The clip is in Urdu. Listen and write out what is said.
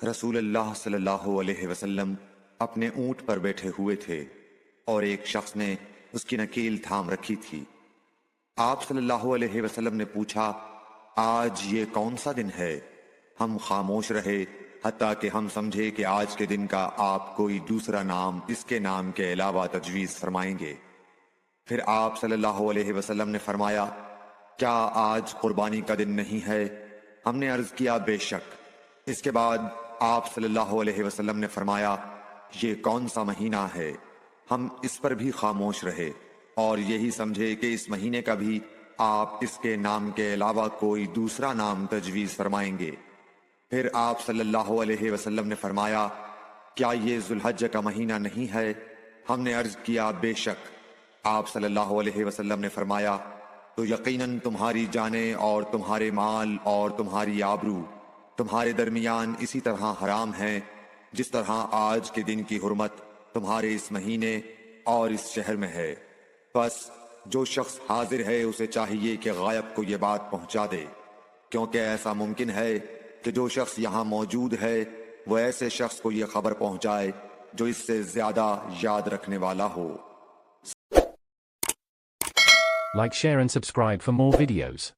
رسول اللہ صلی اللہ علیہ وسلم اپنے اونٹ پر بیٹھے ہوئے تھے اور ایک شخص نے اس کی نکیل تھام رکھی تھی۔ آپ صلی اللہ علیہ وسلم نے پوچھا، آج یہ کون سا دن ہے؟ ہم خاموش رہے حتیٰ کہ ہم سمجھے کہ آج کے دن کا آپ کوئی دوسرا نام اس کے نام کے علاوہ تجویز فرمائیں گے۔ پھر آپ صلی اللہ علیہ وسلم نے فرمایا، کیا آج قربانی کا دن نہیں ہے؟ ہم نے عرض کیا، بے شک۔ اس کے بعد آپ صلی اللہ علیہ وسلم نے فرمایا، یہ کون سا مہینہ ہے؟ ہم اس پر بھی خاموش رہے اور یہی سمجھے کہ اس مہینے کا بھی آپ اس کے نام کے علاوہ کوئی دوسرا نام تجویز فرمائیں گے۔ پھر آپ صلی اللہ علیہ وسلم نے فرمایا، کیا یہ ذو الحجہ کا مہینہ نہیں ہے؟ ہم نے عرض کیا، بے شک۔ آپ صلی اللہ علیہ وسلم نے فرمایا، تو یقیناً تمہاری جانیں اور تمہارے مال اور تمہاری آبرو تمہارے درمیان اسی طرح حرام ہیں جس طرح آج کے دن کی حرمت تمہارے اس مہینے اور اس شہر میں ہے۔ بس جو شخص حاضر ہے اسے چاہیے کہ غائب کو یہ بات پہنچا دے، کیونکہ ایسا ممکن ہے کہ جو شخص یہاں موجود ہے وہ ایسے شخص کو یہ خبر پہنچائے جو اس سے زیادہ یاد رکھنے والا ہو۔ Like, share and subscribe for more videos.